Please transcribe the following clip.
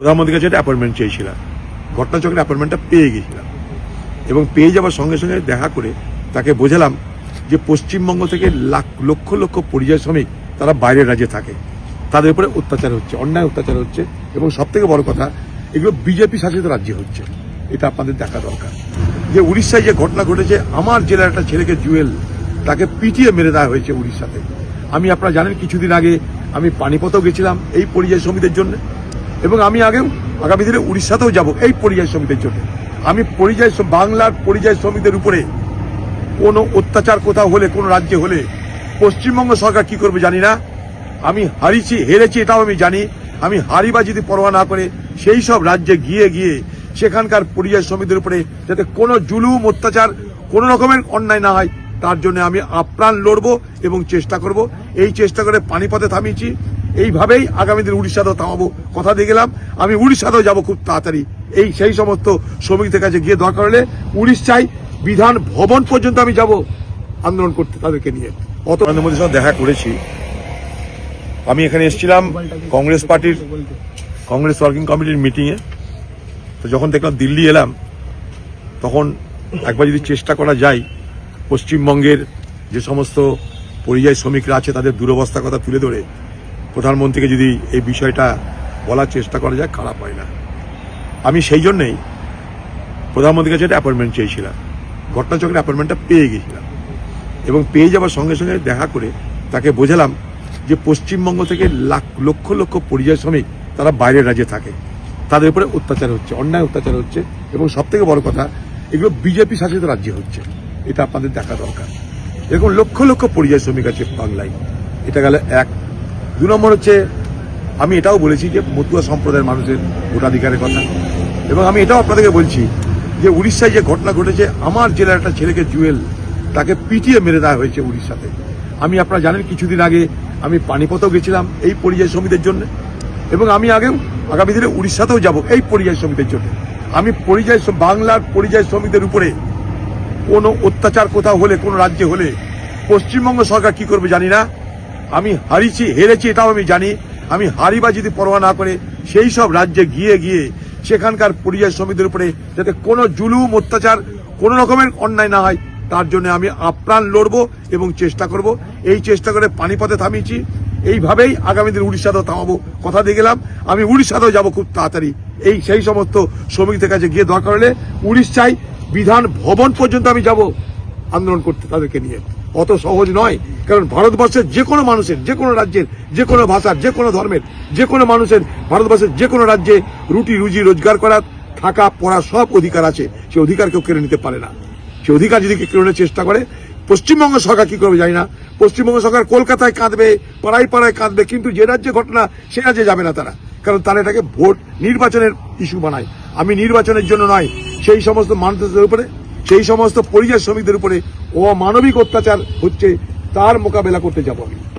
প্রধানমন্ত্রীর কাছে একটা অ্যাপয়েন্টমেন্ট চেয়েছিলাম, ঘটনাচক্রের অ্যাপয়েন্টমেন্টটা পেয়ে গেছিলাম এবং পেয়ে যাওয়ার সঙ্গে সঙ্গে দেখা করে তাকে বোঝালাম যে পশ্চিমবঙ্গ থেকে লক্ষ লক্ষ পরিযায়ী শ্রমিক তারা বাইরের রাজ্যে থাকে, তাদের উপরে অত্যাচার হচ্ছে, অন্যায় অত্যাচার হচ্ছে এবং সব থেকে বড় কথা এগুলো বিজেপি শাসিত রাজ্যে হচ্ছে। এটা আপনাদের দেখা দরকার যে উড়িষ্যায় যে ঘটনা ঘটেছে, আমার জেলার একটা ছেলেকে জুয়েল তাকে পিটিয়ে মেরে দেওয়া হয়েছে উড়িষ্যাতে। আমি আপনারা জানেন কিছুদিন আগে আমি পানিপথেও গেছিলাম এই পরিযায়ী শ্রমিকদের জন্য এবং আমি আগেও আগামী দিনে উড়িষ্যাতেও যাব এই পরিযায়ী শ্রমিকদের জন্য। আমি বাংলার পরিযায়ী শ্রমিকদের উপরে কোনো অত্যাচার কোথাও হলে, কোনো রাজ্যে হলে পশ্চিমবঙ্গ সরকার কি করবে জানি না। আমি হেরেছি এটাও আমি জানি। আমি হারিবা যদি পরোয়া না করে সেই সব রাজ্যে গিয়ে গিয়ে সেখানকার পরিযায়ী শ্রমিকদের উপরে যাতে কোনো জুলুম অত্যাচার কোনো রকমের অন্যায় না হয় তার জন্য আমি আপ্রাণ লড়বো এবং চেষ্টা করব। এই চেষ্টা করে পানিপথে থামিয়েছি, এইভাবেই আগামী দিন উড়িষ্যাতেও থামাবো, কথা দিয়ে গেলাম। আমি উড়িষ্যাতেও যাব খুব তাড়াতাড়ি। সেই সমস্ত শ্রমিকদের কাছে গিয়ে দরকার হলে উড়িষ্যায় বিধান ভবন পর্যন্ত আমি যাব আন্দোলন করতে তাদেরকে নিয়ে। অত নরেন্দ্র মোদীর সঙ্গে দেখা করেছি। আমি এখানে এসেছিলাম কংগ্রেস পার্টির কংগ্রেস ওয়ার্কিং কমিটির মিটিংয়ে। তো যখন দেখলাম দিল্লি এলাম, তখন একবার যদি চেষ্টা করা যায় পশ্চিমবঙ্গের যে সমস্ত পরিযায়ী শ্রমিকরা আছে তাদের দুরবস্থার কথা তুলে ধরে প্রধানমন্ত্রীকে যদি এই বিষয়টা বলার চেষ্টা করা যায়, খারাপ হয় না। আমি সেই জন্যই প্রধানমন্ত্রীর কাছে একটা অ্যাপয়েন্টমেন্ট চেয়েছিলাম, ঘটনাচক্রের অ্যাপয়েন্টমেন্টটা পেয়ে গেছিলাম এবং পেয়ে যাওয়ার সঙ্গে সঙ্গে দেখা করে তাকে বোঝালাম যে পশ্চিমবঙ্গ থেকে লক্ষ লক্ষ পরিযায়ী শ্রমিক তারা বাইরের রাজ্যে থাকে, তাদের উপরে অত্যাচার হচ্ছে, অন্যায় অত্যাচার হচ্ছে এবং সব থেকে বড় কথা এগুলো বিজেপি শাসিত রাজ্যে হচ্ছে। এটা আপনাদের দেখা দরকার। এরকম লক্ষ লক্ষ পরিযায়ী শ্রমিক আছে বাংলায়। এটা গেল এক। 2 নম্বর হচ্ছে আমি এটাও বলেছি যে মতুয়া সম্প্রদায়ের মানুষের ভোটাধিকারের কথা এবং আমি এটাও আপনাদেরকে বলছি যে উড়িষ্যায় যে ঘটনা ঘটেছে, আমার জেলার একটা ছেলেকে জুয়েল তাকে পিটিয়ে মেরে দেওয়া হয়েছে উড়িষ্যাতে। আমি আপনারা জানেন কিছুদিন আগে আমি পানিপথেও গেছিলাম এই পরিযায়ী শ্রমিকদের জন্য এবং আমি আগেও আগামী দিনে উড়িষ্যাতেও যাব এই পরিযায়ী শ্রমিকদের জন্য। আমি বাংলার পরিযায়ী শ্রমিকদের উপরে কোনো অত্যাচার কোথাও হলে, কোনো রাজ্যে হলে পশ্চিমবঙ্গ সরকার কি করবে জানি না। আমি হেরেছি এটাও আমি জানি। আমি হারিবা যদি পরোয়া না করে সেই সব রাজ্যে গিয়ে গিয়ে সেখানকার পরিযায়ী শ্রমিকদের উপরে যাতে কোনো জুলুম অত্যাচার কোনো রকমের অন্যায় না হয় তার জন্য আমি আপ্রাণ লড়বো এবং চেষ্টা করব। এই চেষ্টা করে পানিপথে থামিয়েছি, এইভাবেই আগামী দিন উড়িষ্যাতেও থামাবো, কথা দিয়ে গেলাম। আমি উড়িষ্যাতেও যাব খুব তাড়াতাড়ি। সেই সমস্ত শ্রমিকদের কাছে গিয়ে দরকার হলে উড়িষ্যায় বিধান ভবন পর্যন্ত আমি যাব আন্দোলন করতে তাদেরকে নিয়ে। অত সহজ নয়, কারণ ভারতবর্ষের যে কোনো মানুষের, যে কোনো রাজ্যের, যে কোনো ভাষার, যে কোনো ধর্মের, যে কোনো মানুষের ভারতবর্ষের যে কোনো রাজ্যে রুজি রোজগার করার, থাকা পড়া সব অধিকার আছে। সে অধিকার কেউ কেড়ে নিতে পারে না। সে অধিকার যদি কেড়ে নেওয়ার চেষ্টা করে, পশ্চিমবঙ্গ সরকার কি করবে জানি না। পশ্চিমবঙ্গ সরকার কলকাতায় কাঁদবে, পাড়ায় পাড়ায় কাঁদবে, কিন্তু যে রাজ্যে ঘটনা সে রাজ্যে যাবে না তারা, কারণ তারা এটাকে ভোট নির্বাচনের ইস্যু বানায়। আমি নির্বাচনের জন্য নয়, সেই সমস্ত মানুষদের উপরে, সেই সমস্ত পরিযায়ী শ্রমিকদের উপরে অমানবিক অত্যাচার হচ্ছে তার মোকাবেলা করতে যাব আমি।